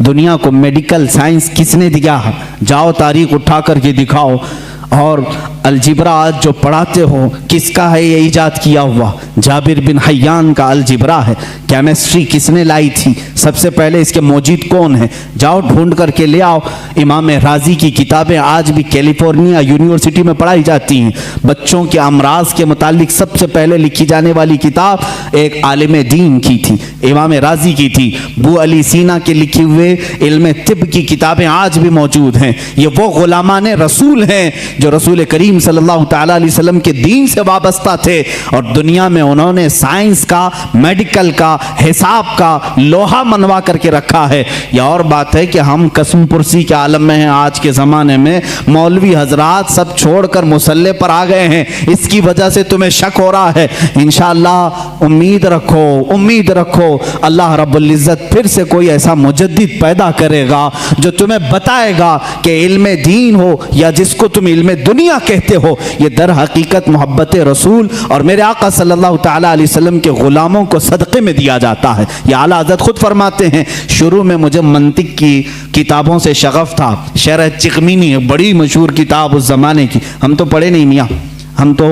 दुनिया को medical science किसने दिया? जाओ तारीख उठा करके दिखाओ। और अलजिब्रा आज जो पढ़ाते हो किसका है ये इजाद किया हुआ? जाबिर बिन हयान का अलजिब्रा है। केमिस्ट्री किसने लाई थी? सबसे पहले इसके मौजूद कौन है? जाओ ढूंढ करके ले आओ। इमाम राजी की किताबें आज भी कैलिफोर्निया यूनिवर्सिटी में पढ़ाई जाती हैं। बच्चों के अमराज के मुतालिक सबसे पहले लिखी जाने वाली किताब एक आलिम दीन की थी, इमाम राजी की थी। बू अली सीना के लिखे हुए इल्म तिब की किताबें आज भी मौजूद हैं। ये वो गुलामान रसूल हैं जो रसूल करीम सल्लल्लाहु तआला अलैहि वसल्लम के दीन से वाबस्ता थे, और दुनिया में उन्होंने साइंस का, मेडिकल का, हिसाब का लोहा मनवा करके रखा है। यह और बात है कि हम कसम पुरसी के आलम में हैं। आज के ज़माने में मौलवी हजरात सब छोड़कर मुसल्ले पर आ गए हैं। इसकी वजह से तुम्हें शक हो रहा है। इंशाअल्लाह उम्मीद रखो, उम्मीद रखो, अल्लाह रब्बुल इज़्ज़त फिर से कोई ऐसा मुजद्दिद पैदा करेगा जो तुम्हें बताएगा कि इल्म दीन हो या जिसको तुम इल्म दुनिया कहते हो, ये दर हकीकत मोहब्बत रसूल और मेरे आका सल्लल्लाहु तआला अलैहि वसल्लम के गुलामों को सदक़े में दिया जाता है। ये आला हज़रत खुद फरमाते हैं, शुरू में मुझे मंतिक की किताबों से शगफ था। शरह चिकमीनी बड़ी मशहूर किताब उस ज़माने की, हम तो पढ़े नहीं मियाँ, हम तो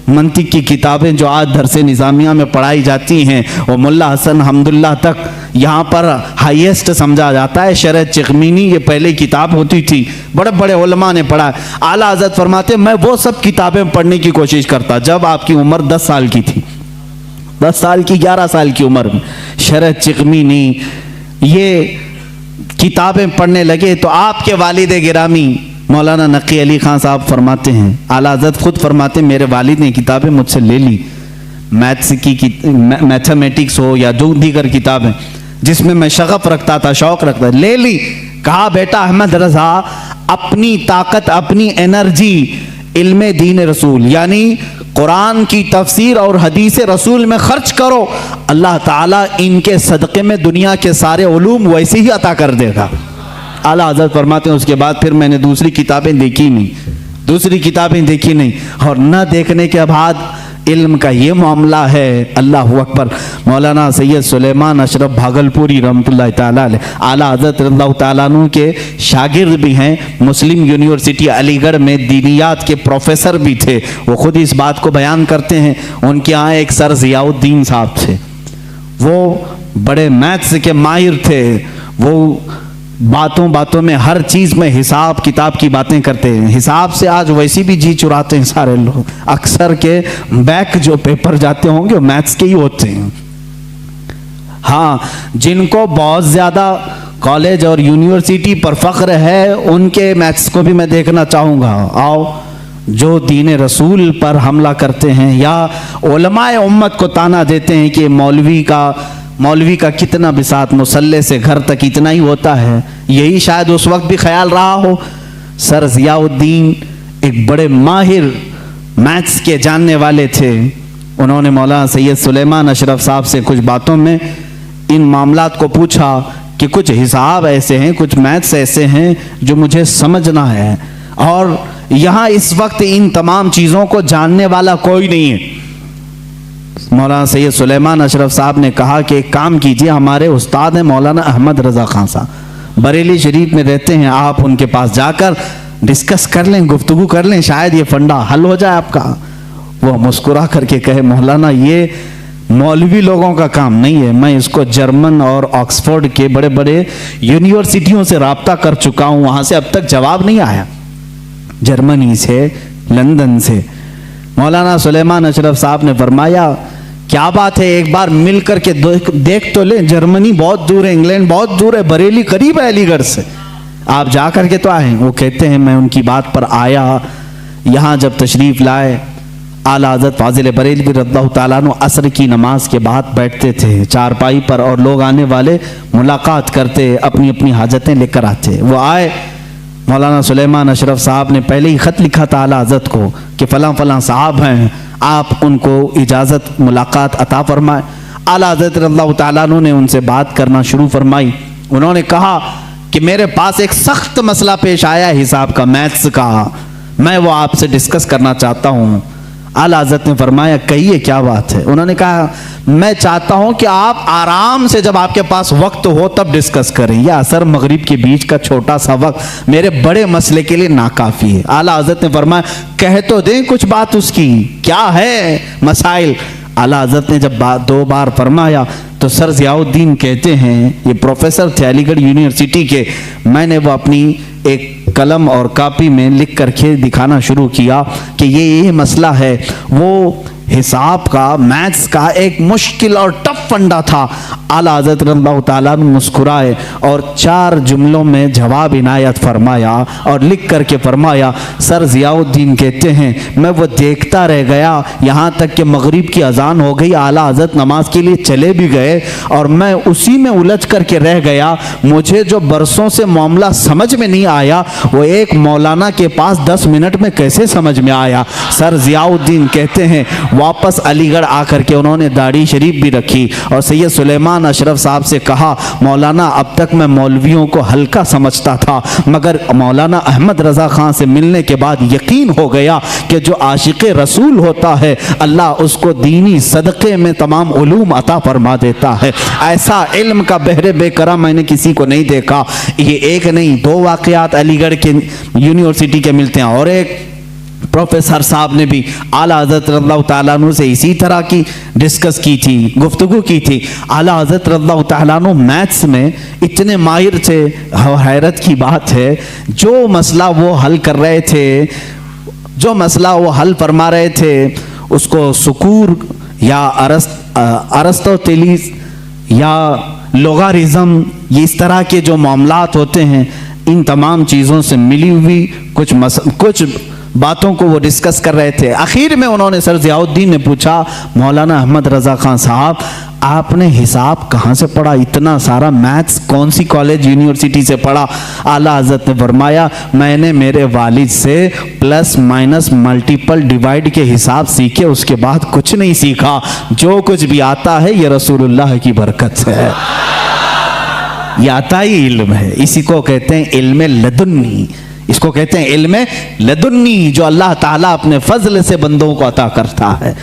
मंतिक की किताबें जो आज दरसे निज़ामिया में पढ़ाई जाती हैं वो मुल्ला हसन हम्दुल्लाह तक यहाँ पर हाईएस्ट समझा जाता है। शरह चिकमीनी ये पहले किताब होती थी, बड़े बड़े उलमा ने पढ़ा। आला हज़रत फरमाते मैं वो सब किताबें पढ़ने की कोशिश करता जब आपकी उम्र 10 साल की थी, 10 साल की 11 साल की उम्र में शरह चिकमीनी ये किताबें पढ़ने लगे तो आपके वालिद गिरामी मौलाना नकी अली खान साहब फरमाते हैं, आला हज़रत खुद फरमाते हैं, मेरे वालिद ने किताबें मुझसे ले ली, मैथ्स की मैथमेटिक्स हो या जो दीगर किताबें जिसमें मैं शगफ रखता था, शौक रखता था, ले ली। कहा बेटा अहमद रज़ा अपनी ताकत, अपनी एनर्जी इल्म दीन रसूल यानी कुरान की तफसीर और हदीस रसूल में खर्च करो, अल्लाह ताला इनके सदक़े में दुनिया के सारे उलूम वैसे ही अता कर देगा। आला हज़रत फरमाते हैं उसके बाद फिर मैंने दूसरी किताबें देखी नहीं, दूसरी किताबें देखी नहीं, और न देखने के बाद इल्म का ये मामला है। अल्लाह अकबर। मौलाना सैयद सुलेमान अशरफ भागलपुरी रहमतुल्लाह ताला अलैह आला हज़रत रज़ियल्लाहु ताला अन्हु के शागिर्द भी हैं, मुस्लिम यूनिवर्सिटी अलीगढ़ में दीनियात के प्रोफेसर भी थे। वो खुद इस बात को बयान करते हैं। उनके यहाँ एक सर ज़ियाउद्दीन साहब थे, वो बड़े मैथ्स के माहिर थे। वो बातों बातों में हर चीज में हिसाब किताब की बातें करते हैं। हिसाब से आज वैसे भी जी चुराते हैं सारे लोग। अक्सर के बैक जो पेपर जाते होंगे वो मैथ्स के ही होते हैं। हाँ, जिनको बहुत ज्यादा कॉलेज और यूनिवर्सिटी पर फख्र है उनके मैथ्स को भी मैं देखना चाहूँगा। आओ, जो दीन रसूल पर हमला करते हैं या उलमाए उम्मत को ताना देते हैं कि मौलवी का कितना बिसात, मुसल्ले से घर तक इतना ही होता है, यही शायद उस वक्त भी ख्याल रहा हो। सर ज़ियाउद्दीन एक बड़े माहिर मैथ्स के जानने वाले थे। उन्होंने मौलाना सैयद सुलेमान अशरफ साहब से कुछ बातों में इन मामलात को पूछा कि कुछ हिसाब ऐसे हैं, कुछ मैथ्स ऐसे हैं जो मुझे समझना है, और यहाँ इस वक्त इन तमाम चीज़ों को जानने वाला कोई नहीं है। मौलाना सैयद सुलेमान अशरफ साहब ने कहा कि एक काम कीजिए, हमारे उस्ताद हैं मौलाना अहमद रज़ा खान साहब, बरेली शरीफ में रहते हैं, आप उनके पास जाकर डिस्कस कर लें, गुफ्तगू कर लें, शायद ये फंडा हल हो जाए आपका। वो मुस्कुरा करके कहे, मौलाना ये मौलवी लोगों का काम नहीं है, मैं इसको जर्मन और ऑक्सफोर्ड के बड़े बड़े यूनिवर्सिटियों से राब्ता कर चुका हूँ, वहाँ से अब तक जवाब नहीं आया, जर्मनी से, लंदन से। मौलाना सुलेमान अशरफ साहब ने फरमाया, क्या बात है, एक बार मिल करके देख तो ले, जर्मनी बहुत दूर है, इंग्लैंड बहुत दूर है, बरेली करीब है अलीगढ़ से, आप जा करके तो आए। वो कहते हैं मैं उनकी बात पर आया, यहाँ जब तशरीफ़ लाए, आला हज़रत फाजिल बरेलवी रज़ियल्लाहु ताला अन्हु असर की नमाज के बाद बैठते थे चारपाई पर, और लोग आने वाले मुलाकात करते, अपनी अपनी हाजतें लेकर आते। वो आए, मौलाना सुलेमान अशरफ साहब ने पहले ही ख़त लिखा था आला हज़रत को कि फ़लाँ फ़लाँ साहब हैं, आप उनको इजाज़त मुलाकात अता फरमाएं। आला हज़रत रज़ियल्लाहु ताला अन्हु ने उनसे बात करना शुरू फरमाई। उन्होंने कहा कि मेरे पास एक सख्त मसला पेश आया है हिसाब का, मैथ्स का, मैं वो आपसे डिस्कस करना चाहता हूँ। आला हज़रत ने फरमाया कहिए क्या बात है। उन्होंने कहा मैं चाहता हूं कि आप आराम से जब आपके पास वक्त हो तब डिस्कस करें, यह असर मगरिब के बीच का छोटा सा वक्त मेरे बड़े मसले के लिए नाकाफी है। आला हज़रत ने फरमाया कह तो दें कुछ बात उसकी, क्या है मसाइल। आला हज़रत ने जब दो बार फरमाया तो सर ज़ियाउद्दीन कहते हैं, ये प्रोफेसर थे अलीगढ़ यूनिवर्सिटी के, मैंने वो अपनी एक कलम और कापी में लिख करके दिखाना शुरू किया कि ये मसला है। वो हिसाब का, मैथ्स का एक मुश्किल और टफ फंडा था। आला हज़रत रज़ियल्लाहु ताला मुस्कुराए और 4 जुमलों में जवाब इनायत फरमाया और लिख करके फरमाया, सर ज़ियाउद्दीन कहते हैं मैं वो देखता रह गया यहाँ तक कि मगरिब की अजान हो गई, आला हज़रत नमाज के लिए चले भी गए और मैं उसी में उलझ करके रह गया। मुझे जो बरसों से मामला समझ में नहीं आया वो एक मौलाना के पास 10 मिनट में कैसे समझ में आया। सर ज़ियाउद्दीन कहते हैं वापस अलीगढ़ आकर के उन्होंने दाढ़ी शरीफ भी रखी और सैयद सुलेमान अशरफ साहब से कहा, मौलाना अब तक मैं मौलवियों को हल्का समझता था मगर मौलाना अहमद रज़ा खान से मिलने के बाद यकीन हो गया कि जो आशिक़ रसूल होता है अल्लाह उसको दीनी सदक़े में तमाम उलूम अता फरमा देता है। ऐसा इल्म का बहरे बेकरार मैंने किसी को नहीं देखा। ये एक नहीं 2 वाक़यात अलीगढ़ के यूनिवर्सिटी के मिलते हैं और एक प्रोफेसर साहब ने भी आला हज़रत रज़ियल्लाहु ताला अन्हु से इसी तरह की डिस्कस की थी, गुफ्तगू की थी। आला हज़रत रज़ियल्लाहु ताला अन्हु मैथ्स में इतने माहिर थे, हैरत की बात है, जो मसला वो हल कर रहे थे, जो मसला वो हल फरमा रहे थे उसको सुकूर या अरस्तोतेलिस या लोगारिज़म, ये इस तरह के जो मामलात होते हैं इन तमाम चीज़ों से मिली हुई कुछ बातों को वो डिस्कस कर रहे थे। आखिर में उन्होंने सर ज़ियाउद्दीन ने पूछा, मौलाना अहमद रज़ा खान साहब आपने हिसाब कहाँ से पढ़ा, इतना सारा मैथ्स कौन सी कॉलेज यूनिवर्सिटी से पढ़ा। आला हज़रत ने फरमाया मैंने मेरे वालिद से प्लस माइनस मल्टीपल डिवाइड के हिसाब सीखे, उसके बाद कुछ नहीं सीखा। जो कुछ भी आता है ये रसूलुल्लाह की बरकत से है, ये आता ही इल्म है। इसी को कहते हैं इल्म लदुन्नी, इसको कहते हैं इल्म लदुन्नी, जो अल्लाह ताला अपने फजल से बंदों को अता करता है।